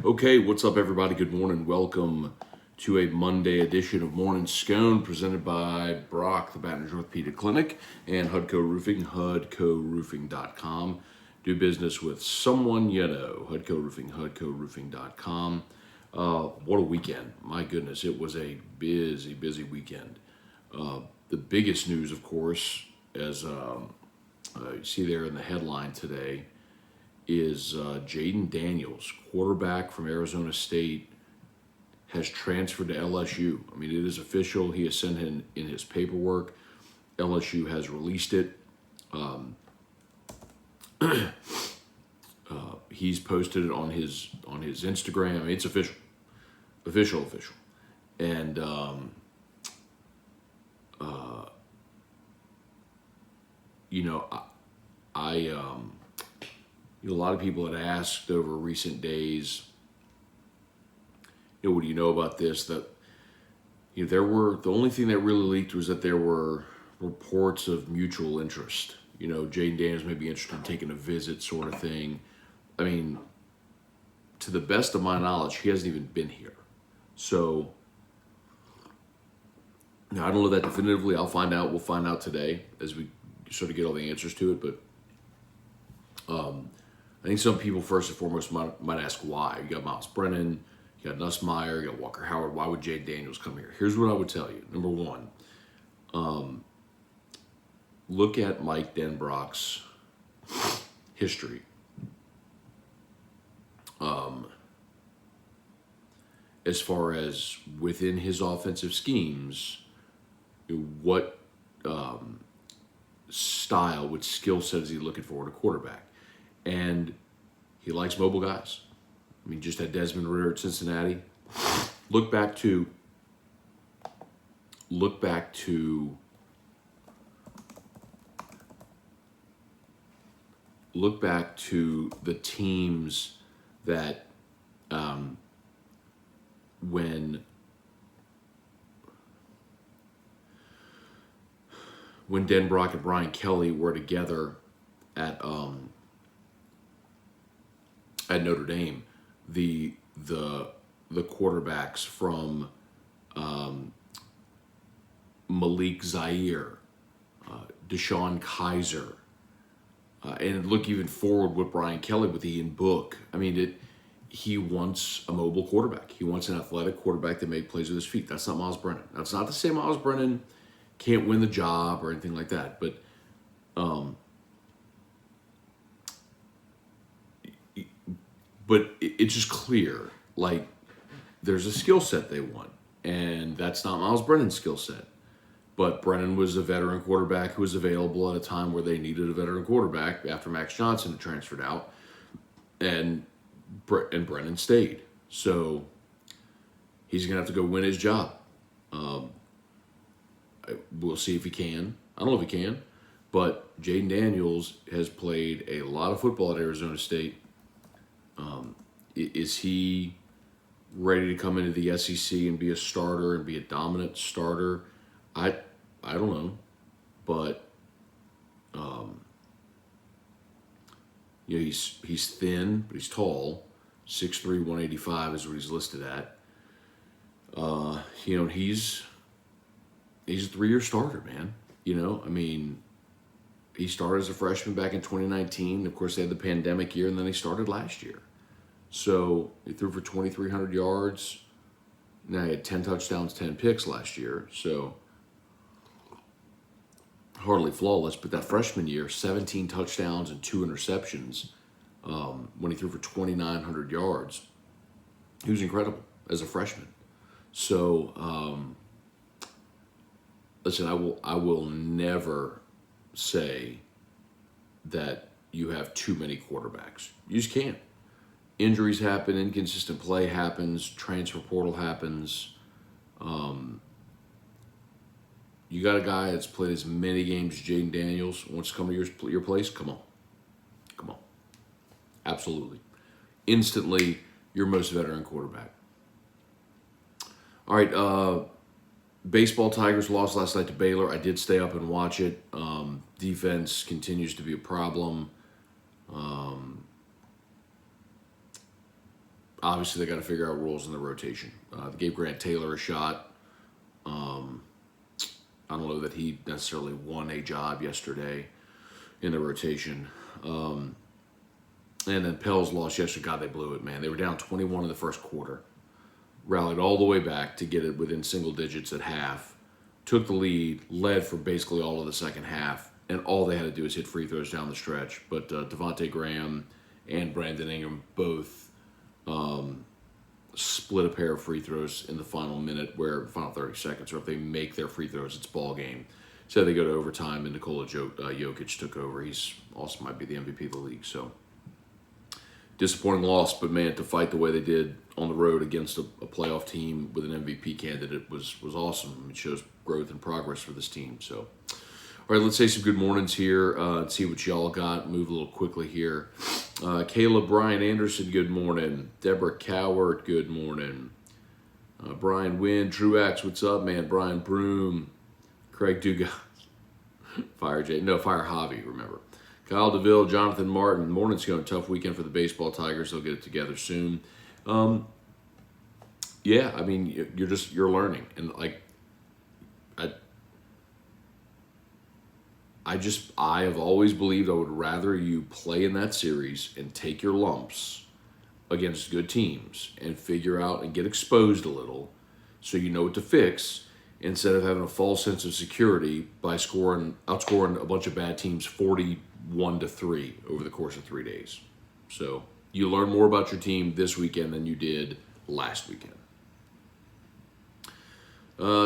Okay, what's up, everybody? Good morning. Welcome to a Monday edition of Morning Scone presented by Brock, the Baton Rouge Orthopedic Clinic, and Hudco Roofing, hudcoroofing.com. Do business with someone you know. Hudco Roofing, hudcoroofing.com. What a weekend. My goodness, it was a busy, busy weekend. The biggest news, of course, as you see there in the headline today, is Jayden Daniels, quarterback from Arizona State, has transferred to LSU. I mean, it is official. He has sent in his paperwork. LSU has released it. He's posted it on his Instagram. I mean, it's official, official. And a lot of people had asked over recent days, what do you know about this? That the only thing that really leaked was that there were reports of mutual interest. Jayden Daniels may be interested in taking a visit, sort of thing. I mean, to the best of my knowledge, he hasn't even been here. So now I don't know that definitively. I'll find out. We'll find out today as we sort of get all the answers to it. But I think some people, first and foremost, might ask why. You got Miles Brennan, you got Nussmeier, you got Walker Howard. Why would Jayden Daniels come here? Here's what I would tell you. Number one, look at Mike Denbrock's history. As far as within his offensive schemes, what style, what skill set is he looking for in a quarterback? And he likes mobile guys. I mean, just had Desmond Ridder at Cincinnati. Look back to the teams that when Denbrock and Brian Kelly were together at Notre Dame, the quarterbacks from Malik Zaire, Deshaun Kaiser, and look even forward with Brian Kelly with Ian Book. I mean, he wants a mobile quarterback. He wants an athletic quarterback that made plays with his feet. That's not Miles Brennan. That's not to say Miles Brennan can't win the job or anything like that, but it's just clear, like, there's a skill set they want, and that's not Miles Brennan's skill set. But Brennan was a veteran quarterback who was available at a time where they needed a veteran quarterback after Max Johnson had transferred out, and Brennan stayed. So he's going to have to go win his job. We'll see if he can. I don't know if he can, but Jayden Daniels has played a lot of football at Arizona State. Is he ready to come into the SEC and be a starter and be a dominant starter? I don't know, but he's thin, but he's tall. 6'3", 185 is what he's listed at. He's a 3-year starter, man. I mean, he started as a freshman back in 2019. Of course, they had the pandemic year, and then he started last year. So he threw for 2,300 yards. Now he had 10 touchdowns, 10 picks last year. So hardly flawless, but that freshman year, 17 touchdowns and 2 interceptions when he threw for 2,900 yards. He was incredible as a freshman. So, listen, I will never say that you have too many quarterbacks. You just can't. Injuries happen, inconsistent play happens, transfer portal happens. You got a guy that's played as many games as Jayden Daniels wants to come to your place. Come on. Absolutely. Instantly, your most veteran quarterback. All right, baseball Tigers lost last night to Baylor. I did stay up and watch it. Defense continues to be a problem. obviously they got to figure out roles in the rotation. They gave Grant Taylor a shot. I don't know that he necessarily won a job yesterday in the rotation. And then Pels lost yesterday. God, they blew it, man. They were down 21 in the first quarter. Rallied all the way back to get it within single digits at half. Took the lead, led for basically all of the second half. And all they had to do is hit free throws down the stretch. But Devontae Graham and Brandon Ingram both split a pair of free throws in the final final 30 seconds, or if they make their free throws, it's ball game. So they go to overtime, and Nikola Jokic took over. He's also might be the MVP of the league. So disappointing loss, but man, to fight the way they did on the road against a playoff team with an MVP candidate was awesome. It shows growth and progress for this team. So, all right, let's say some good mornings here and see what y'all got. Move a little quickly here. Kayla Brian Anderson, good morning. Deborah Cowart, good morning. Brian Wynn, Truax, what's up, man? Brian Broom, Craig Dugas, Fire Javi, remember. Kyle DeVille, Jonathan Martin, morning Scone, tough weekend for the baseball Tigers. They'll get it together soon. Yeah, I mean, you're learning, and like, I have always believed I would rather you play in that series and take your lumps against good teams and figure out and get exposed a little so you know what to fix instead of having a false sense of security by outscoring a bunch of bad teams 41-3 over the course of 3 days. So you learn more about your team this weekend than you did last weekend.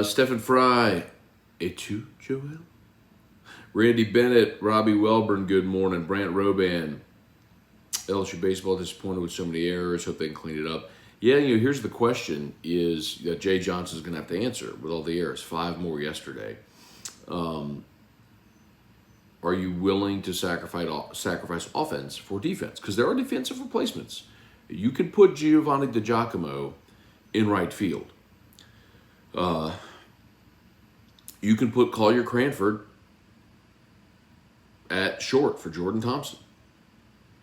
Stephen Fry, et tu, Joel? Randy Bennett, Robbie Welburn, good morning. Brant Roban, LSU baseball disappointed with so many errors. Hope they can clean it up. Yeah, here's the question: is that Jay Johnson's going to have to answer with all the errors? 5 more yesterday. Are you willing to sacrifice offense for defense? Because there are defensive replacements. You could put Giovanni DiGiacomo in right field. You can put Collier Cranford at short for Jordan Thompson.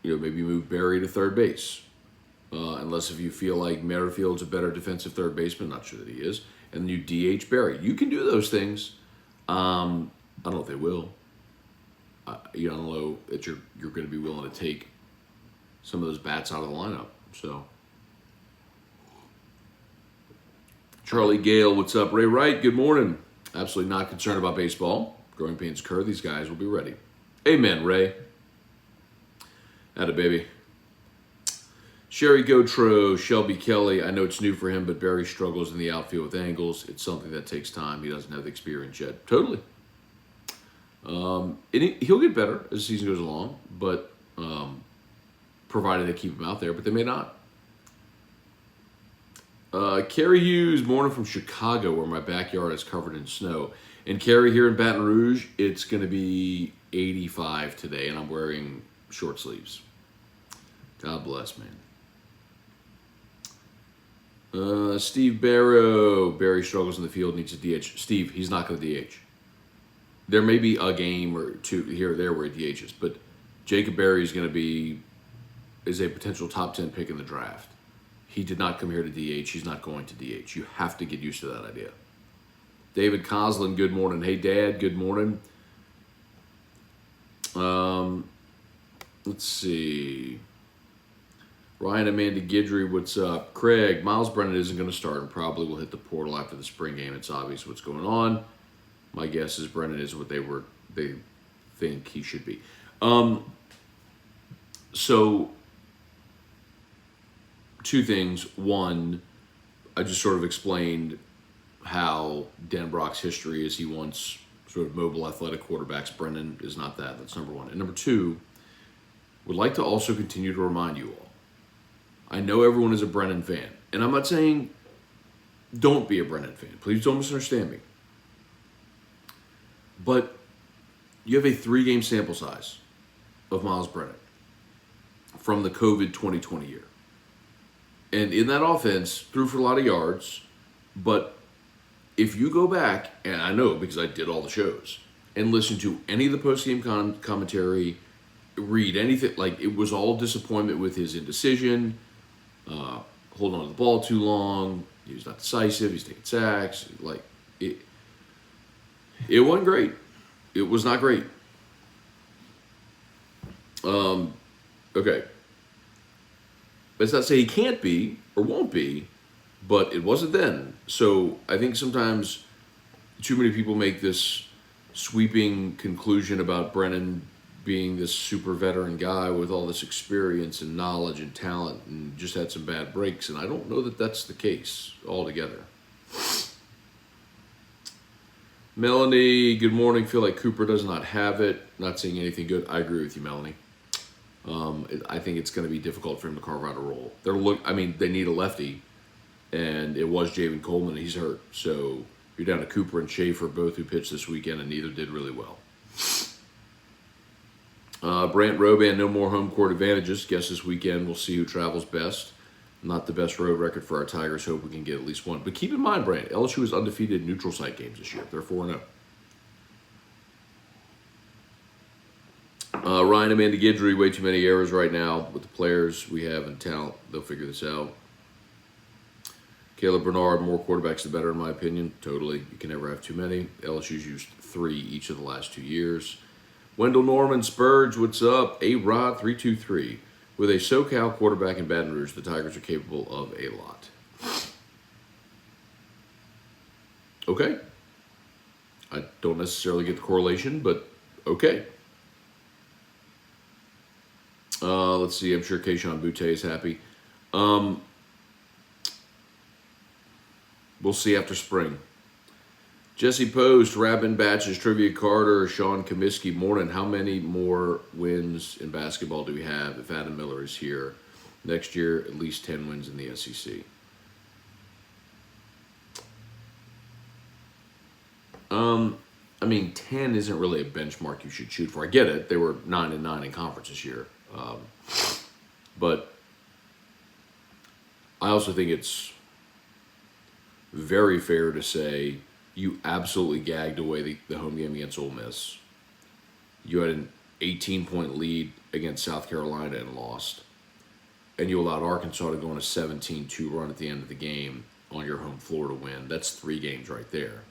Maybe move Barry to third base. Unless if you feel like Merrifield's a better defensive third baseman, not sure that he is, and you DH Barry. You can do those things. I don't know if they will. I don't know that you're going to be willing to take some of those bats out of the lineup. So, Charlie Gale, what's up? Ray Wright, good morning. Absolutely not concerned about baseball. Growing pains occur. These guys will be ready. Amen, Ray. Atta baby. Sherry Gotro, Shelby Kelly. I know it's new for him, but Barry struggles in the outfield with angles. It's something that takes time. He doesn't have the experience yet. Totally. And he'll get better as the season goes along, but provided they keep him out there, but they may not. Kerry Hughes, morning from Chicago, where my backyard is covered in snow. And Kerry, here in Baton Rouge, it's going to be 85 today, and I'm wearing short sleeves. God bless, man. Steve Barrow, Barry struggles in the field, needs a DH. Steve, he's not going to DH. There may be a game or two here or there where he DHs, but Jacob Barry is a potential top 10 pick in the draft. He did not come here to DH. He's not going to DH. You have to get used to that idea. David Coslin, good morning. Hey, Dad, good morning. Let's see. Ryan Amanda Guidry, what's up? Craig, Miles Brennan isn't going to start and probably will hit the portal after the spring game. It's obvious what's going on. My guess is Brennan is what they think he should be. So, two things. One, I just sort of explained how Dan Brock's history is he wants sort of mobile athletic quarterbacks. Brennan is not that. That's number one. And number two, would like to also continue to remind you all. I know everyone is a Brennan fan. And I'm not saying don't be a Brennan fan. Please don't misunderstand me. But you have a 3-game sample size of Miles Brennan from the COVID 2020 year. And in that offense, threw for a lot of yards. But if you go back, and I know because I did all the shows, and listen to any of the post-game commentary, read anything, like it was all disappointment with his indecision, holding on to the ball too long. He was not decisive. He's taking sacks. Like it wasn't great. It was not great. Okay. Let's not say he can't be or won't be, but it wasn't then. So I think sometimes too many people make this sweeping conclusion about Brennan being this super veteran guy with all this experience and knowledge and talent and just had some bad breaks. And I don't know that that's the case altogether. Melanie, good morning. Feel like Cooper does not have it. Not seeing anything good. I agree with you, Melanie. I think it's going to be difficult for him to carve out a role. They need a lefty, and it was Javen Coleman. He's hurt. So you're down to Cooper and Schaefer, both who pitched this weekend, and neither did really well. Brant Roban, no more home court advantages. Guess this weekend we'll see who travels best. Not the best road record for our Tigers. Hope we can get at least one. But keep in mind, Brant, LSU is undefeated in neutral site games this year. They're 4-0. Ryan Amanda Guidry, way too many errors right now with the players we have and talent. They'll figure this out. Caleb Bernard, more quarterbacks the better in my opinion. Totally. You can never have too many. LSU's used 3 each of the last 2 years. Wendell Norman, Spurge, what's up? A-Rod 323. With a SoCal quarterback in Baton Rouge, the Tigers are capable of a lot. Okay. I don't necessarily get the correlation, but okay. Let's see. I'm sure Keishon Butte is happy. We'll see after spring. Jesse Post, Rabin Batches, Trivia Carter, Sean Comiskey, morning. How many more wins in basketball do we have if Adam Miller is here next year? At least 10 wins in the SEC. 10 isn't really a benchmark you should shoot for. I get it. They were 9-9 in conference this year. But I also think it's very fair to say you absolutely gagged away the home game against Ole Miss. You had an 18-point lead against South Carolina and lost. And you allowed Arkansas to go on a 17-2 run at the end of the game on your home floor to win. That's 3 games right there.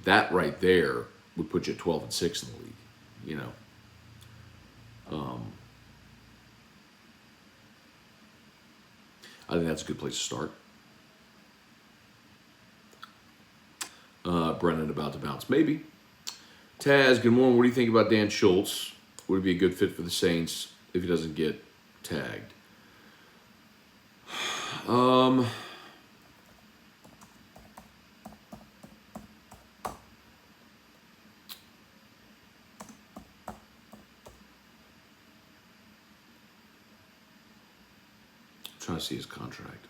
That right there would put you at 12-6 in the league, I think that's a good place to start. Brennan about to bounce. Maybe. Taz, good morning. What do you think about Dan Schultz? Would he be a good fit for the Saints if he doesn't get tagged? Trying to see his contract.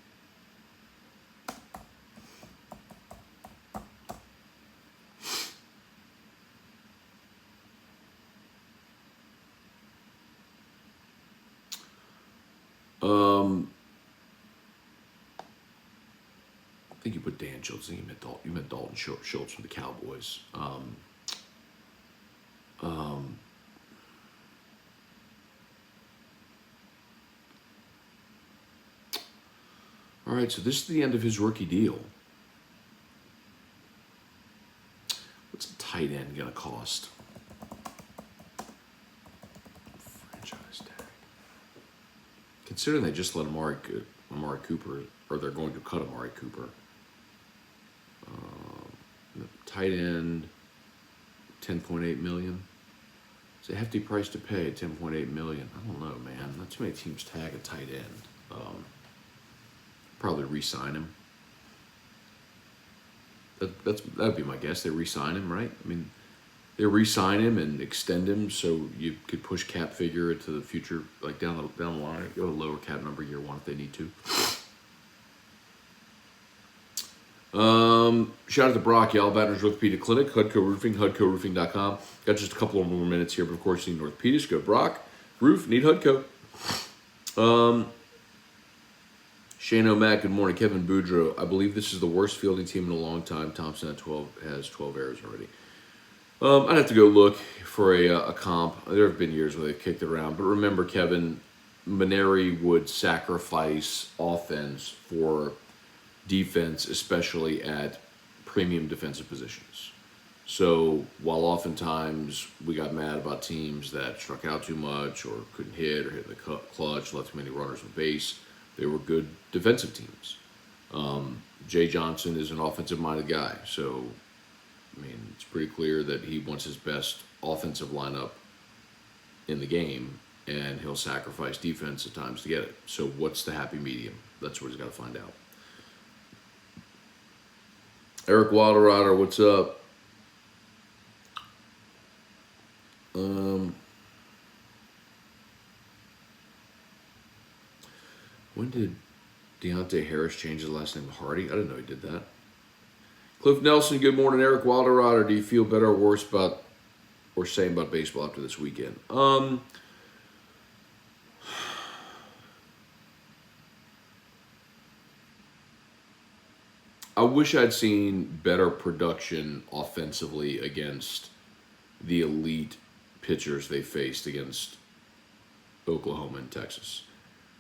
I think you put Dan Schultz. I think you meant Dalton Schultz from the Cowboys. All right, so this is the end of his rookie deal. What's a tight end going to cost? Franchise tag. Considering they just let Amari Cooper, or they're going to cut Amari Cooper. Tight end, $10.8 million. It's a hefty price to pay, $10.8 million. I don't know, man. Not too many teams tag a tight end. Probably re-sign him. That'd be my guess. They re-sign him, right? They re-sign him and extend him so you could push cap figure into the future, like down the line. Go to lower cap number year 1 if they need to. Shout out to Brock, y'all. Baton Rouge Orthopedic Clinic, Hudco Roofing, HudcoRoofing.com. Got just a couple of more minutes here, but of course you need orthopedics. Go Brock. Roof, need Hudco. Shane O'Mac, good morning. Kevin Boudreaux, I believe this is the worst fielding team in a long time. Thompson has 12 errors already. I'd have to go look for a comp. There have been years where they've kicked it around. But remember, Kevin, Maneri would sacrifice offense for defense, especially at premium defensive positions. So while oftentimes we got mad about teams that struck out too much or couldn't hit or hit the clutch, left too many runners on base, they were good defensive teams. Jay Johnson is an offensive-minded guy, so I mean it's pretty clear that he wants his best offensive lineup in the game, and he'll sacrifice defense at times to get it. So what's the happy medium? That's what he's got to find out. Eric Wilderrider, what's up? When did Deontay Harris change his last name to Hardy? I didn't know he did that. Cliff Nelson, good morning. Eric Wilderrider, do you feel better or worse about or same about baseball after this weekend? I wish I'd seen better production offensively against the elite pitchers they faced against Oklahoma and Texas.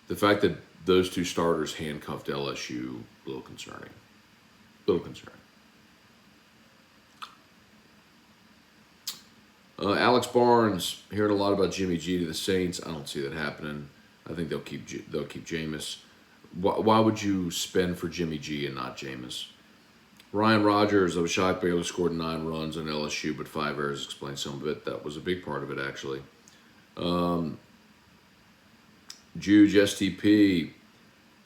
The fact that those two starters handcuffed LSU, a little concerning. Alex Barnes, hearing a lot about Jimmy G to the Saints. I don't see that happening. I think they'll keep Jameis. Why would you spend for Jimmy G and not Jameis? Ryan Rodgers, I was shocked Baylor scored 9 runs on LSU, but 5 errors explained some of it. That was a big part of it, actually. Juge STP,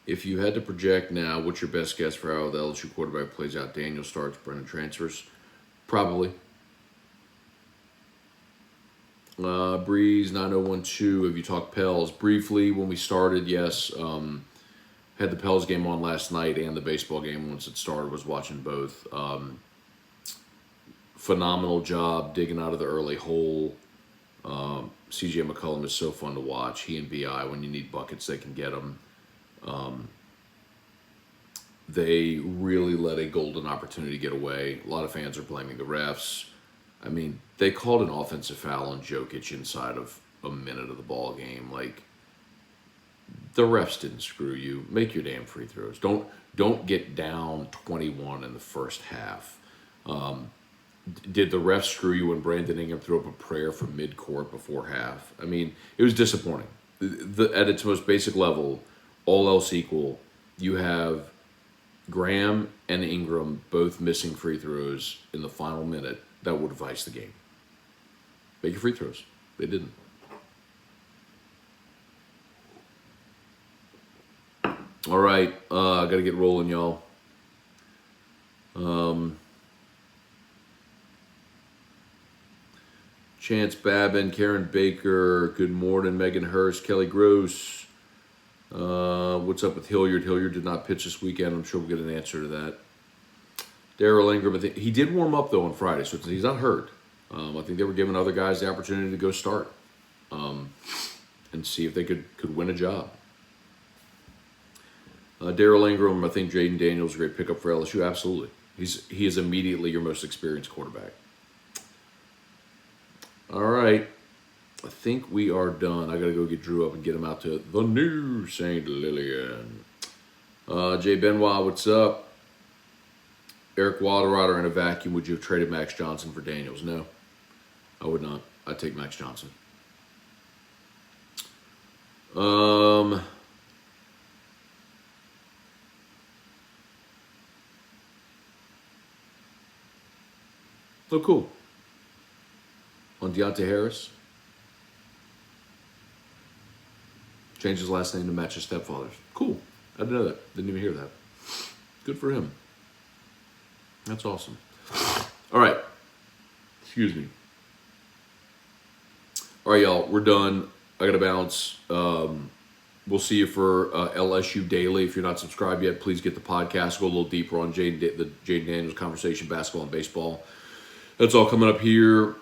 if you had to project now, what's your best guess for how the LSU quarterback plays out? Daniel starts, Brennan transfers? Probably. Breeze 9012, have you talked Pels? Briefly, when we started, yes. Had the Pels game on last night and the baseball game once it started, was watching both. Phenomenal job digging out of the early hole. CJ McCollum is so fun to watch. He and BI, when you need buckets, they can get them. They really let a golden opportunity get away. A lot of fans are blaming the refs. I mean, they called an offensive foul on Jokic inside of a minute of the ball game. Like, the refs didn't screw you. Make your damn free throws. Don't get down 21 in the first half. Did the refs screw you when Brandon Ingram threw up a prayer from midcourt before half? I mean, it was disappointing. At its most basic level, all else equal, you have Graham and Ingram both missing free throws in the final minute that would have iced the game. Make your free throws. They didn't. All right, I got to get rolling, y'all. Chance Babin, Karen Baker, good morning. Megan Hurst, Kelly Gross. What's up with Hilliard? Hilliard did not pitch this weekend. I'm sure we'll get an answer to that. Daryl Ingram, I think he did warm up though on Friday, so he's not hurt. I think they were giving other guys the opportunity to go start and see if they could win a job. Daryl Ingram, I think Jayden Daniels is a great pickup for LSU. Absolutely. He is immediately your most experienced quarterback. All right. I think we are done. I got to go get Drew up and get him out to the new St. Lillian. Jay Benoit, what's up? Eric Wilderrider in a vacuum. Would you have traded Max Johnson for Daniels? No, I would not. I'd take Max Johnson. Oh, cool. On Deontay Harris. Changed his last name to match his stepfather's. Cool. I didn't know that. Didn't even hear that. Good for him. That's awesome. All right. Excuse me. All right, y'all. We're done. I got to bounce. We'll see you for LSU Daily. If you're not subscribed yet, please get the podcast. Go a little deeper on the Jayden Daniels conversation, basketball and baseball. That's all coming up here.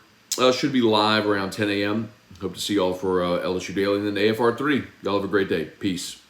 Should be live around 10 a.m. Hope to see y'all for LSU Daily and then AFR3. Y'all have a great day. Peace.